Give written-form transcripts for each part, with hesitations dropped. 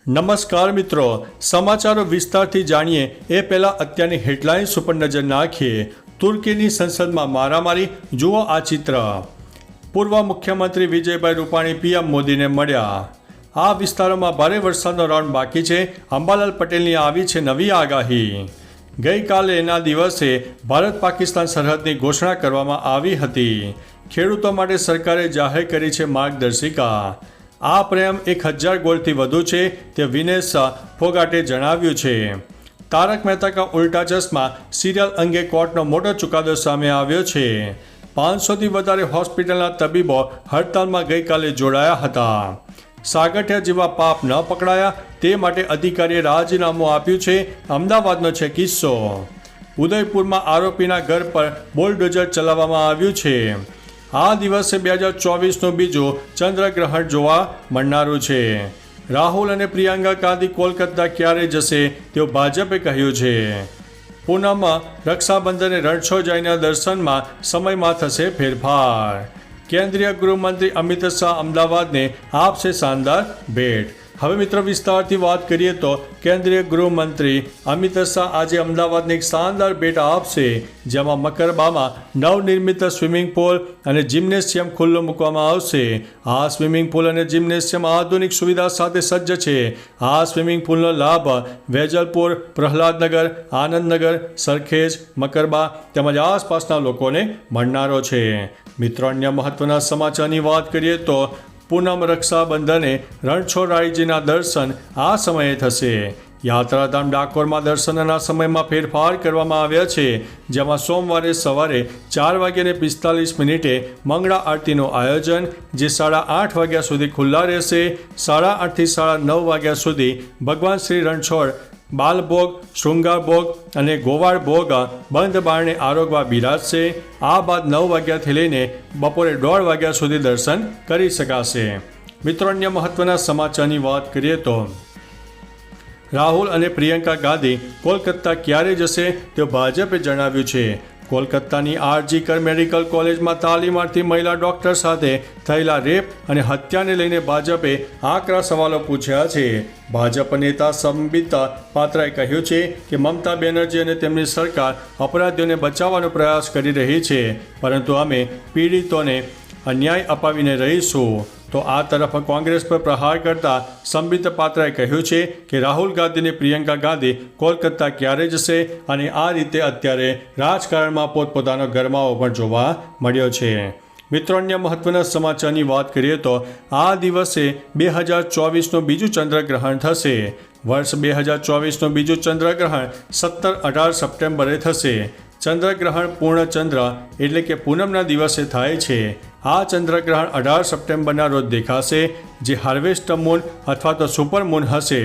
નમસ્કાર મિત્રો, સમાચારો વિસ્તારથી જાણીએ એ પહેલાં અત્યારની હેડલાઇન્સ ઉપર નજર નાખીએ. તુર્કીની સંસદમાં મારામારી, જુઓ આ ચિત્ર. પૂર્વ મુખ્યમંત્રી વિજયભાઈ રૂપાણી પીએમ મોદીને મળ્યા. આ વિસ્તારોમાં ભારે વરસાદનો રાઉન્ડ બાકી છે. અંબાલાલ પટેલની આવી છે નવી આગાહી. ગઈકાલે એના દિવસે ભારત પાકિસ્તાન સરહદની ઘોષણા કરવામાં આવી હતી. ખેડૂતો માટે સરકારે જાહેર કરી છે માર્ગદર્શિકા. આ પ્રેમ 1000 ગોળથી વધુ છે તે વિનેશ ફોગાટે જણાવ્યું છે. તારક મહેતા કા ઉલ્ટા ચશ્મા સિરિયલ અંગે કોર્ટનો મોટો ચુકાદો સામે આવ્યો છે. 500થી વધારે હોસ્પિટલના તબીબો હડતાલમાં ગઈકાલે જોડાયા હતા. સાગઠિયા જેવા પાપ ન પકડાયા તે માટે અધિકારીએ રાજીનામું આપ્યું છે. અમદાવાદનો છે કિસ્સો. ઉદયપુરમાં આરોપીના ઘર પર બુલડોઝર ચલાવવામાં આવ્યું છે. આ દિવસે 2024નું બીજું ચંદ્રગ્રહણ જોવા મળનારું છે. રાહુલ અને પ્રિયંકા ગાંધી કોલકાતા ક્યારે જશે તેવું ભાજપે કહ્યું છે. પૂનમમાં રક્ષાબંધને રણછોડરાયના દર્શનમાં સમયમાં થશે ફેરફાર. કેન્દ્રીય ગૃહમંત્રી અમિત શાહ અમદાવાદને આપશે શાનદાર ભેટ. હવે મિત્રો વિસ્તારથી વાત કરીએ તો કેન્દ્રીય ગૃહમંત્રી અમિત શાહ આજે અમદાવાદને એક શાનદાર ભેટ આપશે, જેમાં મકરબામાં નવનિર્મિત સ્વિમિંગ પુલ અને જિમ્નેશિયમ ખુલ્લો મૂકવામાં આવશે. આ સ્વિમિંગ પુલ અને જિમ્નેશિયમ આધુનિક સુવિધા સાથે સજ્જ છે. આ સ્વિમિંગ પુલનો લાભ વેજલપુર, પ્રહલાદનગર, આનંદનગર, સરખેજ, મકરબા તેમજ આસપાસના લોકોને મળનારો છે. મિત્રો, અન્ય મહત્વના સમાચારની વાત કરીએ તો પૂનમ રક્ષાબંધને રણછોડરાયજીના દર્શન આ સમયે થશે. યાત્રાધામ ડાકોરમાં દર્શનના સમયમાં ફેરફાર કરવામાં આવ્યા છે, જેમાં સોમવારે સવારે 4:45 મંગળા આરતીનું આયોજન, જે 8:30 વાગ્યા સુધી ખુલ્લા રહેશે. 8:30 થી 9:30 વાગ્યા સુધી ભગવાન શ્રી રણછોડ બાલભોગ, શૃંગારભોગ અને ગોવાળ ભોગ બંધ બારણે આરોગવા બિરાજશે. આ બાદ 9 વાગ્યાથી લઈને બપોરે 1:30 વાગ્યા સુધી દર્શન કરી શકાશે. મિત્રો, અન્ય મહત્વના સમાચારની વાત કરીએ તો રાહુલ અને પ્રિયંકા ગાંધી કોલકાતા ક્યારે જશે તેવું ભાજપે જણાવ્યું છે. કોલકાતાની આરજી કર મેડિકલ કોલેજમાં તાલીમાર્થી મહિલા ડોક્ટર સાથે થયેલા રેપ અને હત્યાને લઈને ભાજપે આકરા સવાલો પૂછ્યા છે. ભાજપ નેતા સંબિત પાત્રાએ કહ્યું છે કે મમતા બેનર્જી અને તેમની સરકાર અપરાધીઓને બચાવવાનો પ્રયાસ કરી રહી છે, પરંતુ અમે પીડિતોને અન્યાય અપાવીને રહીશું. તો આ તરફ કોંગ્રેસ પર પ્રહાર કરતા સંબિત પાત્રાએ કહ્યું છે કે રાહુલ ગાંધી અને પ્રિયંકા ગાંધી કોલકાતા ક્યારે જશે, અને આ રીતે અત્યારે રાજકારણમાં પોતપોતાનો ગરમાવો પણ જોવા મળ્યો છે. મિત્રો, અન્ય મહત્વના સમાચારની વાત કરીએ તો આ દિવસે 2024નું બીજું ચંદ્રગ્રહણ થશે. વર્ષ 2024નું બીજું ચંદ્રગ્રહણ 17-18 સપ્ટેમ્બરે થશે. ચંદ્રગ્રહણ પૂર્ણ ચંદ્ર એટલે કે પૂનમના દિવસે થાય છે. આ ચંદ્રગ્રહણ 18 સપ્ટેમ્બરના રોજ દેખાશે, જે હાર્વેસ્ટ મૂન અથવા તો સુપર મૂન હશે.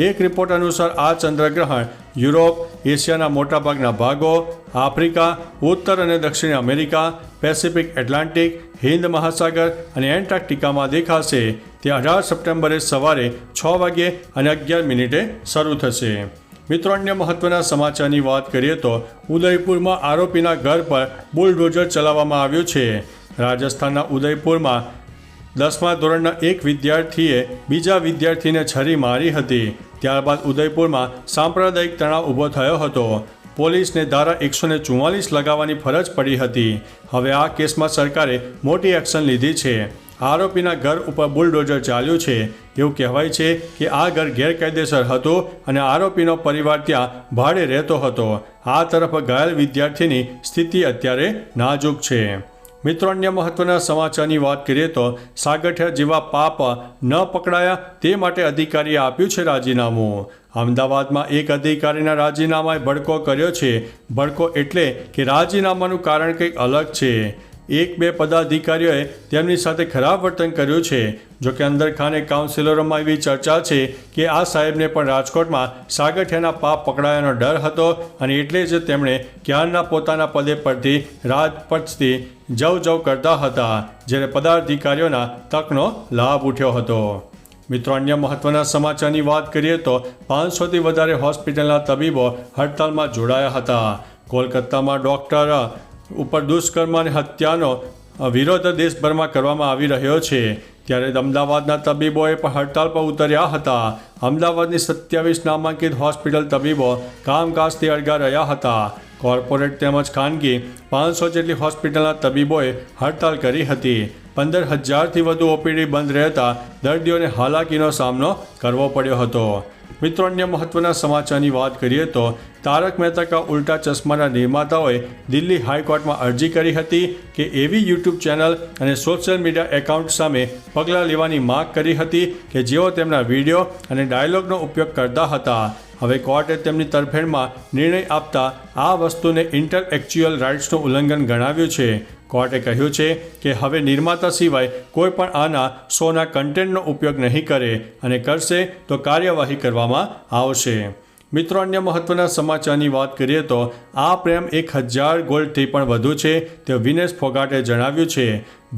એક રિપોર્ટ અનુસાર આ ચંદ્રગ્રહણ યુરોપ, એશિયાના મોટાભાગના ભાગો, આફ્રિકા, ઉત્તર અને દક્ષિણ અમેરિકા, પેસિફિક, એટલાન્ટિક, હિન્દ મહાસાગર અને એન્ટાર્કટિકામાં દેખાશે. તે 18 સપ્ટેમ્બરે સવારે 6:11 શરૂ થશે. મિત્રો, અન્ય મહત્વના સમાચારની વાત કરીએ તો ઉદયપુરમાં આરોપીના ઘર પર બુલડોઝર ચલાવવામાં આવ્યું છે. રાજસ્થાનના ઉદયપુરમાં 10મા ધોરણના એક વિદ્યાર્થીએ બીજા વિદ્યાર્થીને છરી મારી હતી. ત્યારબાદ ઉદયપુરમાં સાંપ્રદાયિક તણાવ ઊભો થયો હતો. પોલીસને ધારા 144 લગાવવાની ફરજ પડી હતી. હવે આ કેસમાં સરકારે મોટી એક્શન લીધી છે. આરોપીના ઘર ઉપર બુલડોઝર ચાલ્યું છે. એવું કહેવાય છે કે આ ઘર ગેરકાયદેસર હતું અને આરોપીનો પરિવાર ત્યાં ભાડે રહેતો હતો. આ તરફ ઘાયલ વિદ્યાર્થીની સ્થિતિ અત્યારે નાજુક છે. મિત્રો, અન્ય મહત્વના સમાચારની વાત કરીએ તો સાગઠિયા જેવા પાપ ન પકડાયા તે માટે અધિકારીએ આપ્યું છે રાજીનામું. અમદાવાદમાં એક અધિકારીના રાજીનામાએ ભડકો કર્યો છે. ભડકો એટલે કે રાજીનામાનું કારણ કંઈક અલગ છે. 1-2 પદાધિકારીઓએ તેમની સાથે ખરાબ વર્તન કર્યું છે. જોકે અંદરખાને કાઉન્સિલરોમાં એવી ચર્ચા છે કે આ સાહેબને પણ રાજકોટમાં સાગઠિયાના પાપ પકડાયાનો ડર હતો, અને એટલે જ તેમણે ક્યારના પોતાના પદે પરથી રાજપથથી જવ કરતા હતા, જ્યારે પદાધિકારીઓના તકનો લાભ ઉઠ્યો હતો. મિત્રો, અન્ય મહત્વના સમાચારની વાત કરીએ તો 500થી વધારે હોસ્પિટલના તબીબો હડતાલમાં જોડાયા હતા. કોલકાતામાં ડોક્ટર ઉપર દુષ્કર્મ અને હત્યાનો વિરોધ દેશભરમાં કરવામાં આવી રહ્યો છે. ત્યારે અમદાવાદના તબીબોએ પણ હડતાલ પર ઉતર્યા હતા. અમદાવાદની 27 નામાંકિત હોસ્પિટલ તબીબો કામકાજથી અળગા રહ્યા હતા. કોર્પોરેટ તેમજ ખાનગી 500 જેટલી હોસ્પિટલના તબીબોએ હડતાલ કરી હતી. 15,000થી વધુ ઓપીડી બંધ રહેતા દર્દીઓને હાલાકીનો સામનો કરવો પડ્યો હતો. મિત્રો, અન્ય મહત્વના સમાચારની વાત કરીએ તો તારક મહેતા કા ઉલ્ટા ચશ્માના નિર્માતાઓએ દિલ્હી હાઈકોર્ટમાં અરજી કરી હતી કે એવી યુટ્યુબ ચેનલ અને સોશિયલ મીડિયા એકાઉન્ટ સામે પગલાં લેવાની માંગ કરી હતી કે જેઓ તેમના વિડીયો અને ડાયલોગનો ઉપયોગ કરતા હતા. હવે કોર્ટે તેમની તરફેણમાં નિર્ણય આપતા આ વસ્તુને ઇન્ટેલેક્ચ્યુઅલ રાઇટ્સનું ઉલ્લંઘન ગણાવ્યું છે. કોર્ટે કહ્યું છે કે હવે નિર્માતા સિવાય કોઈ પણ આના શોના કન્ટેન્ટનો ઉપયોગ નહીં કરે અને કરશે તો કાર્યવાહી કરવામાં આવશે. મિત્રો, અન્ય મહત્વના સમાચારની વાત કરીએ તો આ પ્રેમ 1000 ગોલ્ડથી પણ વધુ છે તે વિનેશ ફોગાટે જણાવ્યું છે.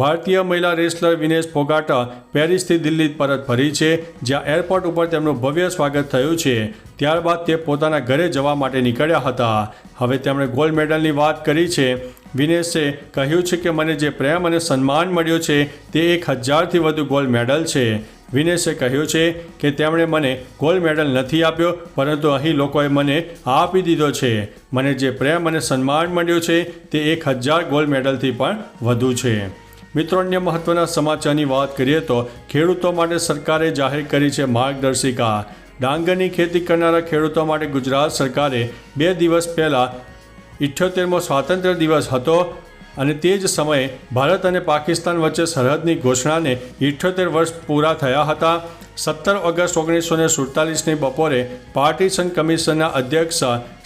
ભારતીય મહિલા રેસલર વિનેશ ફોગાટ પેરિસથી દિલ્હી પરત ફરી છે, જ્યાં એરપોર્ટ ઉપર તેમનું ભવ્ય સ્વાગત થયું છે. ત્યારબાદ તે પોતાના ઘરે જવા માટે નીકળ્યા હતા. હવે તેમણે ગોલ્ડ મેડલની વાત કરી છે. વિનેશે કહ્યું છે કે મને જે પ્રેમ અને સન્માન મળ્યો છે તે 1000થી વધુ ગોલ્ડ મેડલ છે. વિનેશે કહ્યું છે કે તેમણે મને ગોલ્ડ મેડલ નથી આપ્યો, પરંતુ અહીં લોકોએ મને આપી દીધો છે. મને જે પ્રેમ અને સન્માન મળ્યો છે તે 1000 ગોલ્ડ મેડલથી પણ વધુ છે. મિત્રો, અન્ય મહત્વના સમાચારની વાત કરીએ તો ખેડૂતો માટે સરકારે જાહેર કરી છે માર્ગદર્શિકા. ડાંગરની ખેતી કરનારા ખેડૂતો માટે ગુજરાત સરકારે 2 દિવસ પહેલાં 78મો સ્વાતંત્ર્ય દિવસ હતો અને તે જ સમયે ભારત અને પાકિસ્તાન વચ્ચે સરહદની ઘોષણાને 78 વર્ષ પૂરા થયા હતા. 17 ઓગસ્ટ 1947ની બપોરે પાર્ટીશન કમિશનના અધ્યક્ષ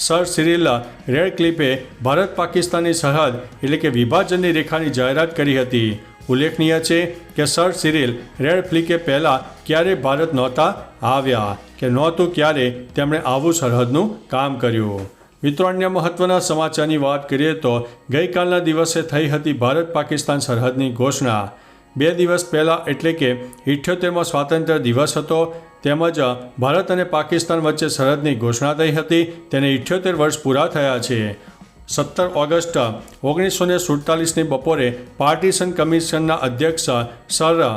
સર સિરિલ રેડક્લિફે ભારત પાકિસ્તાનની સરહદ એટલે કે વિભાજનની રેખાની જાહેરાત કરી હતી. ઉલ્લેખનીય છે કે સર સિરિલ રેડક્લિફે પહેલાં ક્યારે ભારત નહોતા આવ્યા કે નહોતું ક્યારે તેમણે આવું સરહદનું કામ કર્યું. મિત્રો, અન્ય મહત્વના સમાચારની વાત કરીએ તો ગઈકાલના દિવસે થઈ હતી ભારત પાકિસ્તાન સરહદની ઘોષણા. 2 દિવસ પહેલાં એટલે કે 78મો સ્વાતંત્ર્ય દિવસ હતો, તેમજ ભારત અને પાકિસ્તાન વચ્ચે સરહદની ઘોષણા થઈ હતી. તેને 78 વર્ષ પૂરા થયા છે. 17 ઓગસ્ટ 1947ની બપોરે પાર્ટીશન કમિશનના અધ્યક્ષ સર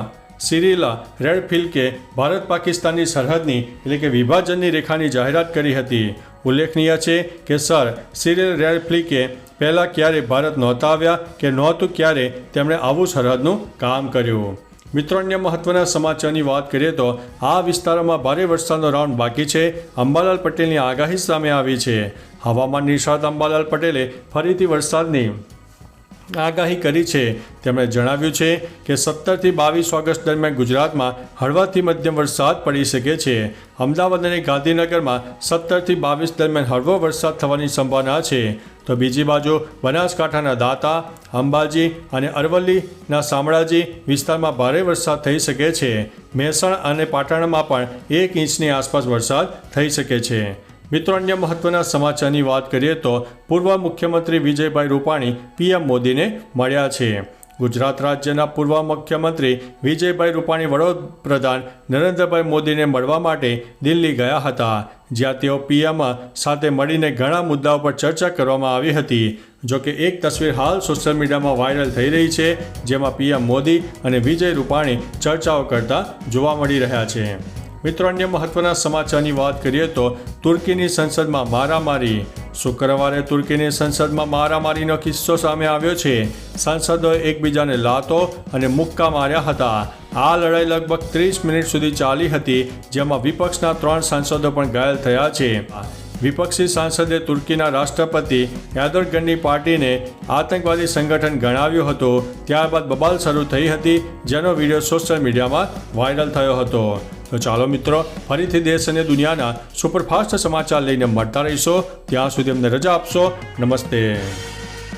સિરિલ રેડક્લિફે ભારત પાકિસ્તાનની સરહદની એટલે કે વિભાજનની રેખાની જાહેરાત કરી હતી. ઉલ્લેખનીય છે કે સર સિરિલ રેડક્લિફે પહેલાં ક્યારે ભારત નહોતા આવ્યા કે નહોતું ક્યારે તેમણે આવું સરહદનું કામ કર્યું. મિત્રો, અન્ય મહત્વના સમાચારની વાત કરીએ તો આ વિસ્તારોમાં ભારે વરસાદનો રાઉન્ડ બાકી છે. અંબાલાલ પટેલની આગાહી સામે આવી છે. હવામાન નિષ્ણાત અંબાલાલ પટેલે ફરીથી વરસાદની આગાહી કરી છે. તેમણે જણાવ્યું છે કે 17થી 22 ઓગસ્ટ દરમિયાન ગુજરાતમાં હળવાથી મધ્યમ વરસાદ પડી શકે છે. અમદાવાદ અને ગાંધીનગરમાં 17થી 22 દરમિયાન હળવો વરસાદ થવાની સંભાવના છે. તો બીજી બાજુ બનાસકાંઠાના દાંતા, અંબાજી અને અરવલ્લીના શામળાજી વિસ્તારમાં ભારે વરસાદ થઈ શકે છે. મહેસાણા અને પાટણમાં પણ 1 ઇંચની આસપાસ વરસાદ થઈ શકે છે. મિત્રો, અન્ય મહત્વના સમાચારની વાત કરીએ તો પૂર્વ મુખ્યમંત્રી વિજયભાઈ રૂપાણી પીએમ મોદીને મળ્યા છે. ગુજરાત રાજ્યના પૂર્વ મુખ્યમંત્રી વિજયભાઈ રૂપાણી વડાપ્રધાન નરેન્દ્રભાઈ મોદીને મળવા માટે દિલ્હી ગયા હતા, જ્યાં તેઓ પીએમ સાથે મળીને ઘણા મુદ્દાઓ પર ચર્ચા કરવામાં આવી હતી. જોકે એક તસવીર હાલ સોશિયલ મીડિયામાં વાયરલ થઈ રહી છે, જેમાં પીએમ મોદી અને વિજય રૂપાણી ચર્ચાઓ કરતા જોવા મળી રહ્યા છે. મિત્રો, અન્ય મહત્વના સમાચારની વાત કરીએ તો તુર્કીની સંસદમાં મારામારી. શુક્રવારે તુર્કીની સંસદમાં મારામારીનો કિસ્સો સામે આવ્યો છે. સાંસદોએ એકબીજાને લાતો અને મુક્કા માર્યા હતા. આ લડાઈ લગભગ 30 મિનિટ સુધી ચાલી હતી, જેમાં વિપક્ષના 3 સાંસદો પણ ઘાયલ થયા છે. વિપક્ષી સાંસદે તુર્કીના રાષ્ટ્રપતિ એર્દોગનની પાર્ટીને આતંકવાદી સંગઠન ગણાવ્યું હતું. ત્યારબાદ બબાલ શરૂ થઈ હતી, જેનો વિડીયો સોશિયલ મીડિયામાં વાયરલ થયો હતો. તો ચાલો મિત્રો, ફરીથી દેશ અને દુનિયાના સુપરફાસ્ટ સમાચાર લઈને મળતા રહીશો. ત્યાં સુધી અમને રજા આપશો. નમસ્તે.